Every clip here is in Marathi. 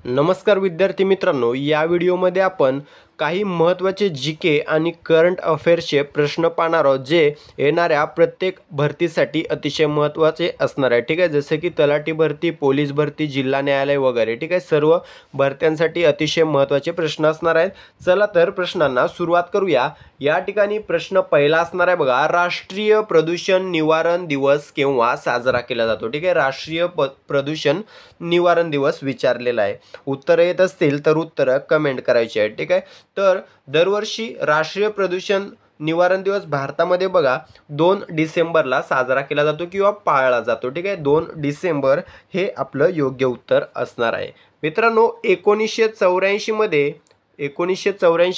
नमस्कार विद्यार्थी मित्रांनो, या व्हिडिओमध्ये आपण काही महत्त्वाचे जीके आणि करंट अफेअर्सचे प्रश्न पाहणार आहोत, जे येणाऱ्या प्रत्येक भरतीसाठी अतिशय महत्त्वाचे असणार आहे. ठीक आहे, जसे की तलाठी भरती, पोलीस भरती, जिल्हा न्यायालय वगैरे. ठीक आहे, सर्व भरत्यांसाठी अतिशय महत्त्वाचे प्रश्न असणार आहेत. चला तर प्रश्नांना सुरुवात करूया. या ठिकाणी प्रश्न पहिला असणार आहे बघा, राष्ट्रीय प्रदूषण निवारण दिवस केव्हा साजरा केला जातो? ठीक आहे, राष्ट्रीय प्रदूषण निवारण दिवस विचारलेला आहे. उत्तर येत असतील तर उत्तर कमेंट करायची आहे. ठीक आहे, तर दरवर्षी राष्ट्रीय प्रदूषण निवारण दिवस भारतामध्ये बघा 2 डिसेंबरला साजरा केला जातो किंवा पाळला जातो. ठीक आहे, 2 डिसेंबर हे आपलं योग्य उत्तर असणार आहे. मित्रांनो, 1984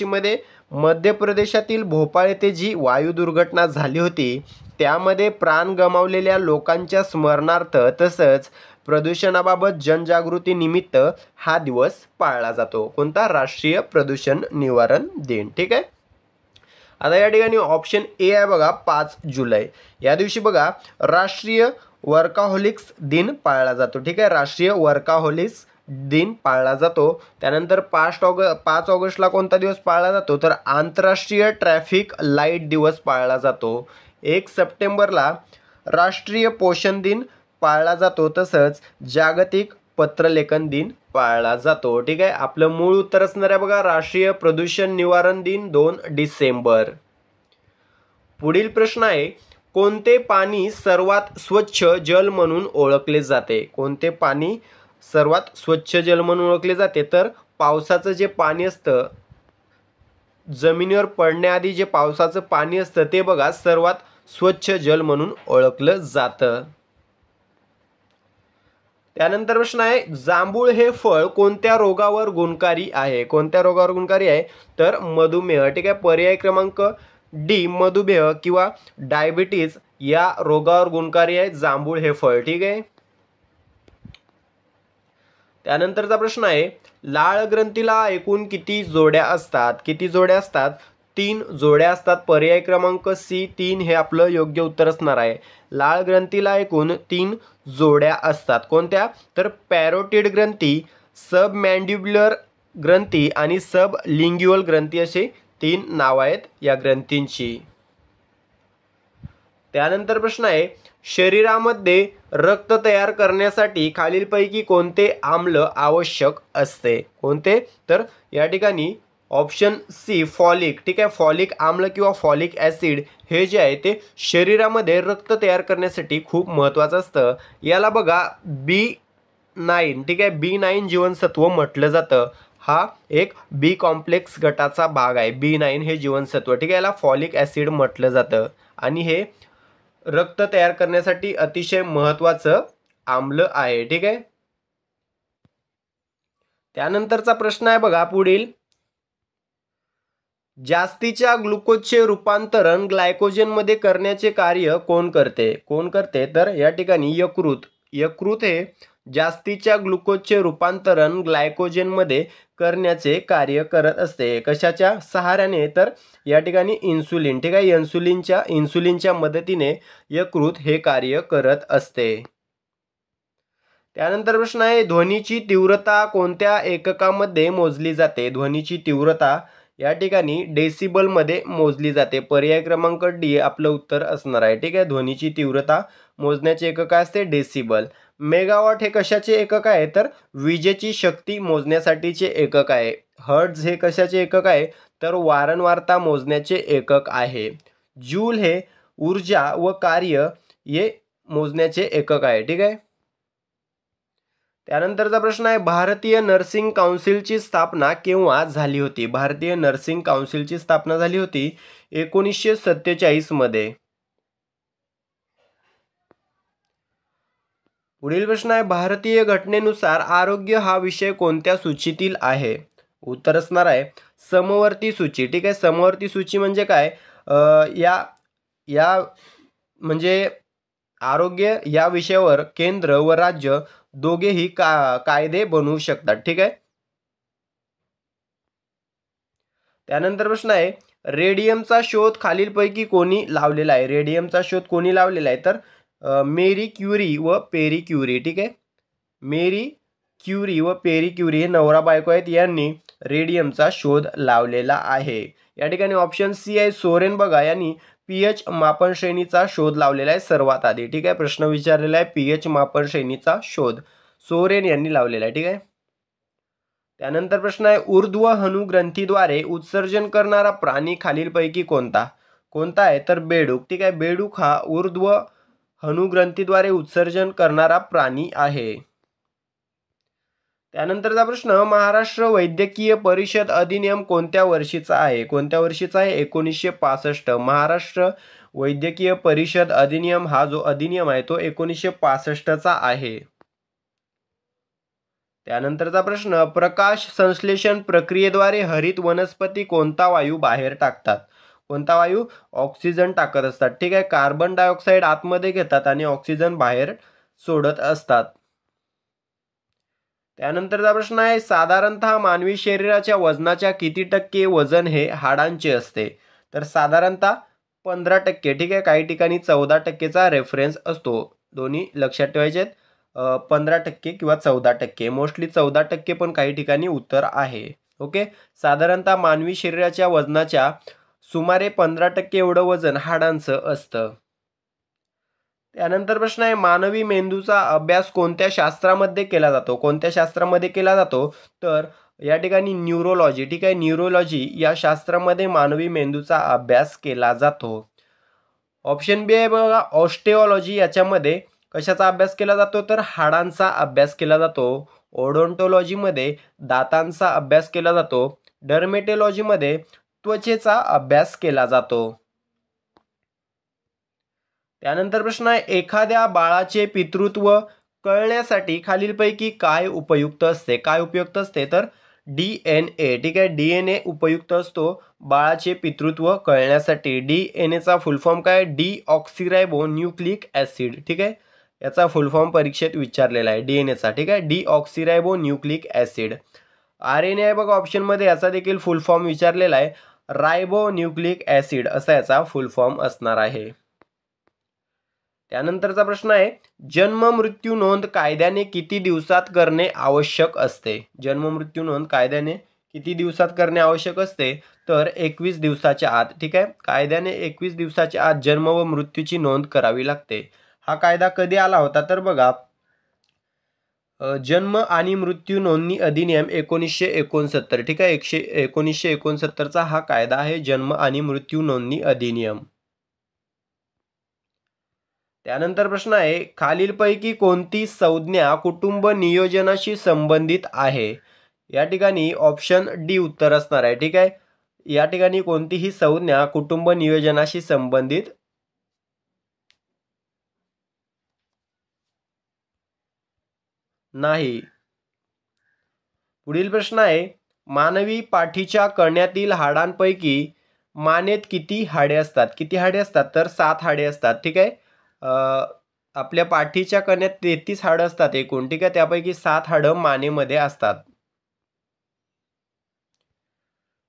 मध्ये मध्य प्रदेशातील भोपाळ येथे जी वायू दुर्घटना झाली होती, त्यामध्ये प्राण गमावलेल्या लोकांच्या स्मरणार्थ तसंच प्रदूषणाबाबत जनजागृती निमित्त हा दिवस पाळला जातो. कोणता? राष्ट्रीय प्रदूषण निवारण दिन. ठीक आहे, आता या ठिकाणी ऑप्शन ए आहे बघा, 5 जुलै. या दिवशी बघा राष्ट्रीय वर्काहोलिक्स दिन पाळला जातो. ठीक आहे, राष्ट्रीय वर्काहोलिक्स दिन पाळला जातो. त्यानंतर 5 ऑगस्टला कोणता दिवस पाळला जातो? तर आंतरराष्ट्रीय ट्रॅफिक लाईट दिवस पाळला जातो. 1 सप्टेंबरला राष्ट्रीय पोषण दिन पाळला जातो. तसंच जागतिक पत्रलेखन दिन पाळला जातो. ठीक आहे, आपलं मूळ उत्तर असणार आहे बघा, राष्ट्रीय प्रदूषण निवारण दिन 2 डिसेंबर. पुढील प्रश्न आहे, कोणते पाणी सर्वात स्वच्छ जल म्हणून ओळखले जाते? कोणते पाणी सर्वात स्वच्छ जल म्हणून ओळखले जाते? तर पावसाचं जे पाणी असतं, जमिनीवर पडण्याआधी जे पावसाचं पाणी असतं, ते बघा सर्वात स्वच्छ जल म्हणून ओळखलं जातं. त्यानंतर प्रश्न आहे, जांभूळ हे फळ कोणत्या रोगावर गुणकारी आहे? कोणत्या रोगावर गुणकारी आहे? तर मधुमेह. ठीक आहे, पर्याय क्रमांक डी, मधुमेह किंवा डायबिटीज या रोगावर गुणकारी आहे जांभूळ हे फळ. ठीक आहे, त्यानंतरचा प्रश्न आहे, लाळ ग्रंथीला एकूण किती जोड्या असतात? किती जोड्या असतात? 3 जोड्या असतात. पर्याय क्रमांक सी, 3 हे आपलं योग्य उत्तर असणार आहे. लाळ ग्रंथीला एकूण 3 जोड्या असतात. कोणत्या? तर पॅरोटिड ग्रंथी, सब मॅन्डिब्युलर ग्रंथी आणि सब लिंग्युअल ग्रंथी असे 3 नाव आहेत या ग्रंथींची. त्यानंतर प्रश्न आहे, शरीरामध्ये रक्त तयार करण्यासाठी खालीलपैकी कोणते आम्ल आवश्यक असते? कोणते? तर या ठिकाणी ऑप्शन सी, फॉलिक. ठीक आहे, फॉलिक आम्ल किंवा फॉलिक ॲसिड हे जे आहे ते शरीरामध्ये रक्त तयार करण्यासाठी खूप महत्त्वाचं असतं. याला बघा B9. ठीक आहे, B9 जीवनसत्व म्हटलं जातं. हा एक बी कॉम्प्लेक्स गटाचा भाग आहे. B9 हे जीवनसत्व. ठीक आहे, याला फॉलिक ॲसिड म्हटलं जातं आणि हे रक्त तयार करण्यासाठी अतिशय महत्त्वाचं आम्ल आहे. ठीक आहे, त्यानंतरचा प्रश्न आहे बघा पुढील, जास्तीच्या ग्लुकोजचे रूपांतरण ग्लायकोजनमध्ये करण्याचे कार्य कोण करते? कोण करते? तर या ठिकाणी यकृत हे जास्तीच्या ग्लुकोजचे रूपांतरण ग्लायकोजनमध्ये करण्याचे कार्य करत असते. कशाच्या सहाऱ्याने? तर या ठिकाणी इन्सुलिन. ठीक आहे, इन्सुलिनच्या मदतीने यकृत हे कार्य करत असते. त्यानंतर प्रश्न आहे, ध्वनीची तीव्रता कोणत्या एककामध्ये मोजली जाते? ध्वनीची तीव्रता या ठिकाणी डेसिबलमध्ये मोजली जाते. पर्याय क्रमांक डी आपलं उत्तर असणार आहे. ठीक आहे, ध्वनीची तीव्रता मोजण्याचे एकक काय असते? डेसिबल. मेगावॉट हे कशाचे एकक आहे? तर विजेची शक्ती मोजण्यासाठीचे एकक आहे. हर्ट्झ हे कशाचे एकक आहे? तर वारंवारता मोजण्याचे एकक आहे. जूल हे ऊर्जा व कार्य हे मोजण्याचे एकक आहे. ठीक आहे, त्यानंतरचा प्रश्न आहे, भारतीय नर्सिंग काउन्सिलची स्थापना केव्हा झाली होती? भारतीय नर्सिंग काउन्सिलची स्थापना झाली होती 1947 मध्ये. पुढील प्रश्न आहे, भारतीय घटनेनुसार आरोग्य हा विषय कोणत्या सूचीतील आहे? उत्तर असणार आहे समवर्ती सूची. ठीक आहे, समवर्ती सूची म्हणजे काय? या म्हणजे आरोग्य या विषयावर केंद्र व राज्य दोघेही कायदे बनवू शकतात. ठीक आहे, त्यानंतर प्रश्न आहे, रेडियमचा शोध खालीलपैकी कोणी लावलेला आहे? रेडियमचा शोध कोणी लावलेला आहे? तर मेरी क्युरी व पेरी क्युरी. ठीक आहे, मेरी क्युरी व पेरी क्युरी हे नवरा बायको आहेत, यांनी रेडियमचा शोध लावलेला आहे. या ठिकाणी ऑप्शन सी आहे सोरेन बघा, यांनी पीएच मापन श्रेणीचा शोध लावलेला आहे सर्वात आधी. ठीक आहे, प्रश्न विचारलेला आहे पीएच मापन श्रेणीचा शोध सोरेन यांनी लावलेला आहे. ठीक आहे. त्यानंतर प्रश्न आहे ऊर्ध्वहनु ग्रंथीद्वारे उत्सर्जन करणारा प्राणी खालीलपैकी कोणता आहे? तर बेडूक. ठीक आहे, बेडूक हा ऊर्ध्वहनु ग्रंथीद्वारे उत्सर्जन करणारा प्राणी आहे. त्यानंतरचा प्रश्न महाराष्ट्र वैद्यकीय परिषद अधिनियम कोणत्या वर्षीचा आहे? 1965. महाराष्ट्र वैद्यकीय परिषद अधिनियम हा जो अधिनियम आहे तो 1965चा आहे. त्यानंतरचा प्रश्न प्रकाश संश्लेषण प्रक्रियेद्वारे हरित वनस्पती कोणता वायू बाहेर टाकतात? कोणता वायू? ऑक्सिजन टाकत असतात. ठीक आहे, कार्बन डायऑक्साईड आतमध्ये घेतात आणि ऑक्सिजन बाहेर सोडत असतात. त्यानंतरचा प्रश्न आहे साधारणतः मानवी शरीराच्या वजनाच्या किती टक्के वजन हे हाडांचे असते? तर साधारणतः 15%. ठीक आहे, काही ठिकाणी 14%चा रेफरन्स असतो. दोन्ही लक्षात ठेवायचे आहेत, 15% किंवा 14%. मोस्टली 14% पण काही ठिकाणी उत्तर आहे. ओके, साधारणतः मानवी शरीराच्या वजनाच्या सुमारे 15% एवढं वजन हाडांचं असतं. त्यानंतर प्रश्न आहे मानवी मेंदूचा अभ्यास कोणत्या शास्त्रामध्ये केला जातो? कोणत्या शास्त्रामध्ये केला जातो? तर या ठिकाणी न्यूरोलॉजी. ठीक आहे, न्यूरोलॉजी या शास्त्रामध्ये मानवी मेंदूचा अभ्यास केला जातो. ऑप्शन बी आहे बघा ऑस्टिओलॉजी. याच्यामध्ये कशाचा अभ्यास केला जातो? तर हाडांचा अभ्यास केला जातो. ओडोंटोलॉजीमध्ये दातांचा अभ्यास केला जातो. डर्मेटोलॉजीमध्ये त्वचेचा अभ्यास केला जातो. त्यानंतर प्रश्न आहे एखाद्या बाळाचे पितृत्व कळण्यासाठी खालीलपैकी काय उपयुक्त असते? काय उपयुक्त असते? तर DNA. ठीक आहे, DNA उपयुक्त असतो बाळाचे पितृत्व कळण्यासाठी. DNAचा फुल फॉर्म काय? डीऑक्सिरायबो न्यूक्लिक ॲसिड. ठीक आहे, याचा फुल फॉर्म परीक्षेत विचारलेला आहे DNAचा. ठीक आहे, डीऑक्सिरायबो न्यूक्लिक ॲसिड. RNA आहे बघा ऑप्शनमध्ये, याचा देखील फुल फॉर्म विचारलेला आहे रायबो न्यूक्लिक ॲसिड असा याचा फुल फॉर्म असणार आहे. त्यानंतरचा प्रश्न आहे जन्म मृत्यू नोंद कायद्याने किती दिवसात करणे आवश्यक असते? जन्म मृत्यू नोंद कायद्याने किती दिवसात करणे आवश्यक असते? तर 21 दिवसाच्या आत. ठीक आहे, कायद्याने 21 दिवसाच्या आत जन्म व मृत्यूची नोंद करावी लागते. हा कायदा कधी आला होता? तर बघा जन्म आणि मृत्यू नोंदणी अधिनियम 1969. ठीक आहे, 1969चा हा कायदा आहे जन्म आणि मृत्यू नोंदणी अधिनियम. त्यानंतर प्रश्न आहे खालीलपैकी कोणती संज्ञा कुटुंब नियोजनाशी संबंधित आहे? या ठिकाणी ऑप्शन डी उत्तर असणार आहे. ठीक आहे, या ठिकाणी कोणतीही संज्ञा कुटुंब नियोजनाशी संबंधित नाही. पुढील प्रश्न आहे मानवी पाठीच्या कण्यातील हाडांपैकी मानेत किती हाडे असतात? किती हाडे असतात? तर 7 हाडे असतात. ठीक आहे, आपल्या पाठीच्या कण्यात 33 हाडं असतात एकूण. ठीक आहे, त्यापैकी 7 हाडं मानेमध्ये असतात.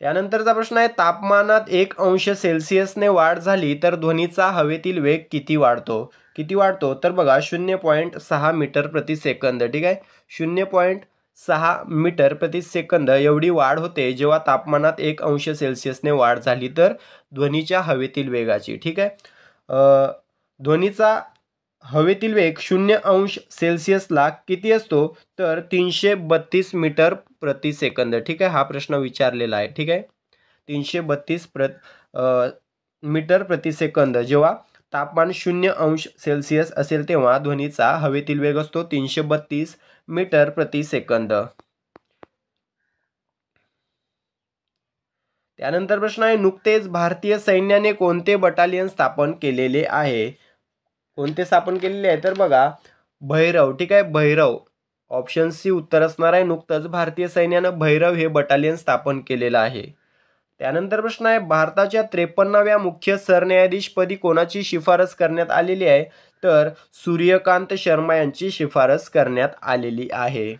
त्यानंतरचा प्रश्न आहे तापमानात 1 अंश सेल्सिअसने वाढ झाली तर ध्वनीचा हवेतील वेग किती वाढतो? किती वाढतो? तर बघा 0.6 मीटर प्रति सेकंद. ठीक आहे, 0.6 मीटर प्रति सेकंद एवढी वाढ होते जेव्हा तापमानात 1 अंश सेल्सिअसने वाढ झाली तर ध्वनीच्या हवेतील वेगाची. ठीक आहे, ध्वनीचा हवेतील वेग 0 अंश सेल्सिअसला किती असतो? तर 332 मीटर प्रति सेकंद. ठीक आहे, हा प्रश्न विचारलेला आहे. ठीक आहे, 332 मीटर प्रति सेकंद जेव्हा तापमान 0 अंश सेल्सिअस असेल तेव्हा ध्वनीचा हवेतील वेग असतो 332 मीटर प्रति सेकंद. त्यानंतर प्रश्न आहे नुकतेच भारतीय सैन्याने कोणते बटालियन स्थापन केलेले आहे? कोणते स्थापन केलेले आहे? तर बघा भैरव. ठीक आहे, भैरव. ऑप्शन सी उत्तर असणार आहे. नुकतंच भारतीय सैन्यानं भैरव हे बटालियन स्थापन केलेलं आहे. त्यानंतर प्रश्न आहे भारताच्या 53व्या मुख्य सरन्यायाधीशपदी कोणाची शिफारस करण्यात आलेली आहे? तर सूर्यकांत शर्मा यांची शिफारस करण्यात आलेली आहे.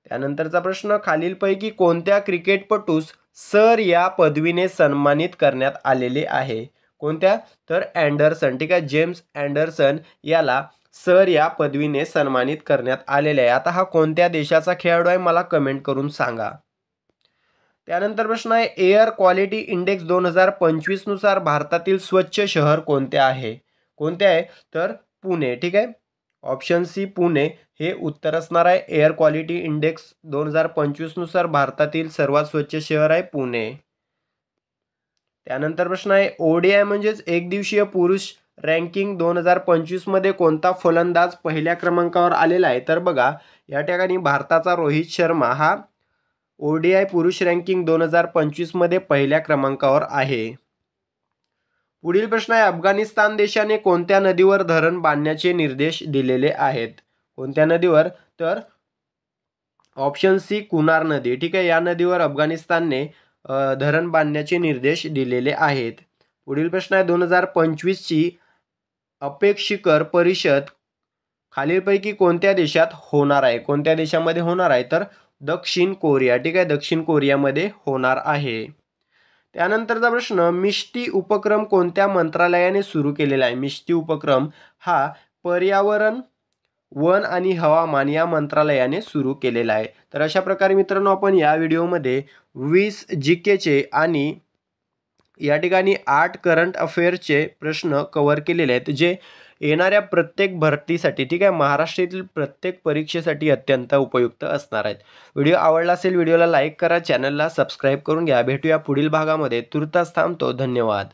त्यानंतरचा प्रश्न खालीलपैकी कोणत्या क्रिकेटपटूस सर या पदवीने सन्मानित करण्यात आलेले आहे? कोणत्या? तर अँडरसन. ठीक आहे, जेम्स अँडरसन याला सर या पदवीने सन्मानित करण्यात आलेले आहे. आता हा कोणत्या देशाचा खेळाडू आहे मला कमेंट करून सांगा. त्यानंतर प्रश्न आहे एअर क्वालिटी इंडेक्स 2025 नुसार भारतातील स्वच्छ शहर कोणते आहे? कोणते आहे तर पुणे. ठीक आहे, ऑप्शन सी पुणे हे उत्तर असणार आहे. एअर क्वालिटी इंडेक्स 2025 नुसार भारतातील सर्वात स्वच्छ शहर आहे पुणे. त्यानंतर प्रश्न आहे ओडीआय म्हणजेच एक दिवसीय पुरुष रँकिंग 2025 मध्ये कोणता फलंदाज पहिल्या क्रमांकावर आलेला आहे? तर बघा या ठिकाणी भारताचा रोहित शर्मा हा ओडीआय पुरुष रँकिंग 2025 मध्ये पहिल्या क्रमांकावर आहे. पुढील प्रश्न आहे अफगाणिस्तान देशाने कोणत्या नदीवर धरण बांधण्याचे निर्देश दिलेले आहेत? कोणत्या नदीवर तर ऑप्शन सी कुनार नदी. ठीक आहे, या नदीवर अफगाणिस्तानने धरण बांधण्याचे निर्देश दिलेले आहेत. पुढील प्रश्न आहे 2025 ची अपेक्षिकर परिषद खालीलपैकी कोणत्या देशात होणार आहे? कोणत्या देशामध्ये होणार आहे तर दक्षिण कोरिया. ठीक आहे, दक्षिण कोरियामध्ये होणार आहे. त्यानंतरचा प्रश्न मिष्टी उपक्रम कोणत्या मंत्रालयाने सुरू केलेला आहे? मिष्टी उपक्रम हा पर्यावरण, वन आणि हवामान या मंत्रालयाने सुरू केलेला आहे. तर अशा प्रकारे मित्रांनो आपण या व्हिडिओमध्ये 20 जीकेचे आणि या ठिकाणी 8 करंट अफेअर्सचे प्रश्न कव्हर केलेले आहेत, जे येणाऱ्या प्रत्येक भरतीसाठी, ठीक आहे, महाराष्ट्रातील प्रत्येक परीक्षेसाठी अत्यंत उपयुक्त असणार आहेत. व्हिडिओ आवडला असेल व्हिडिओला लाईक करा, चॅनलला सबस्क्राईब करून घ्या. भेटूया पुढील भागामध्ये. तुर्तास थांबतो. धन्यवाद.